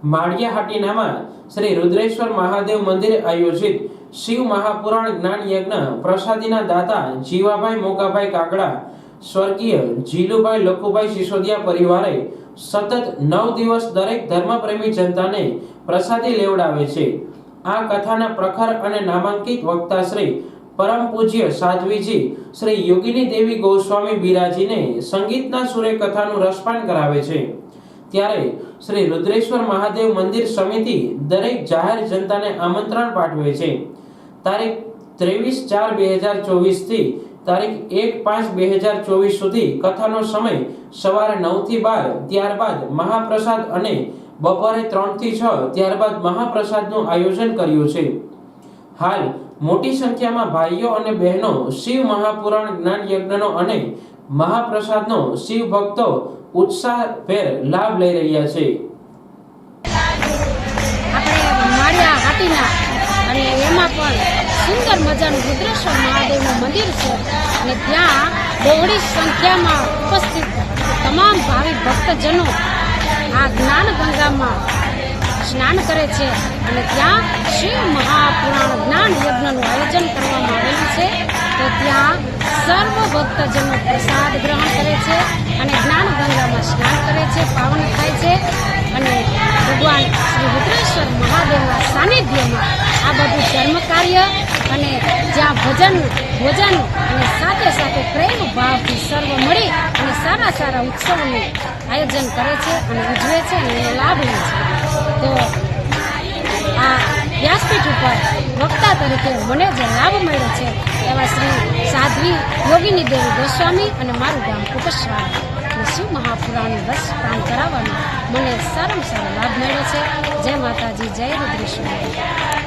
માળિયાહાટીનામાં શ્રી રુદ્રેશ્વર મહાદેવ મંદિરે આયોજિત શિવ મહાપુરાણ જ્ઞાન યજ્ઞ પ્રસાદીના દાતા જીવાભાઈ મોકાભાઈ કાકડા સ્વર્ગીય જીલુભાઈ લખુભાઈ સિસોદિયા પરિવારે સતત 9 દિવસ દરેક ધર્મપ્રેમી જનતાને પ્રસાદી લેવડાવે છે। આ કથાના પ્રખર અને નામાંકિત વક્તા શ્રી પરમ પૂજ્ય સાધ્વીજી શ્રી યોગીની દેવી ગોસ્વામી બિરાજીને સંગીતના સુરે કથાનું રસપાન કરાવે છે। ત્યારે શ્રી રુદ્રેશ્વર મહાદેવ મંદિર સમિતિ દરેક જાહેર જનતાને આમંત્રણ પાઠવે છે। તારીખ 23/4/2024 થી તારીખ 1/5/2024 સુધી કથાનો સમય સવારે 9 થી 12, ત્યારબાદ મહાપ્રસાદ અને બપોરે 3 થી 6, ત્યારબાદ મહાપ્રસાદનું આયોજન કર્યું છે। હાલ મોટી સંખ્યામાં ભાઈઓ અને બહેનો શિવ મહાપુરાણ જ્ઞાન યજ્ઞનો અને મહાપ્રસાદનો શિવ ભક્તો ઉત્સાહભેર લાભ લઈ રહ્યા છે। આપણે માળિયાહાટીના અને એમાં પણ સુંદર મજાનું રુદ્રેશ્વર મહાદેવનું મંદિર છે અને ત્યાં બહોળી સંખ્યામાં ઉપસ્થિત તમામ ભાવિક ભક્તજનો આ જ્ઞાન ગંગામાં સ્નાન કરે છે અને ત્યાં શિવ મહાપુરાણ જ્ઞાન યજ્ઞનું આયોજન કરવામાં આવેલું છે। તો ત્યાં સર્વ ભક્તજનો પ્રસાદ ગ્રહણ કરે છે અને જ્ઞાન ગંગામાં સ્નાન કરે છે, પાવન થાય છે અને ભગવાન શ્રી રુદ્રેશ્વર મહાદેવના સાનિધ્યમાં આ બધું ધર્મ કાર્ય અને જ્યાં ભજન ભોજન અને સાથે સાથે પ્રેમ ભાવથી સર્વ મળી અને સારા સારા ઉત્સવોનું આયોજન કરે છે અને ઉજવે છે અને એનો લાભ લે છે। તો આ વ્યાસપીઠ ઉપર વક્તા તરીકે મને જે લાભ મળ્યો છે એવા શ્રી સાધ્વી યોગીની દેવી ગોસ્વામી અને મારું ગામ કુટસ્વામી અને શિવ મહાપુરાણનું રસ કામ કરાવવાનો મને સારામાં સારો લાભ મળ્યો છે। જય માતાજી, જય રુદ્રેશ્વર।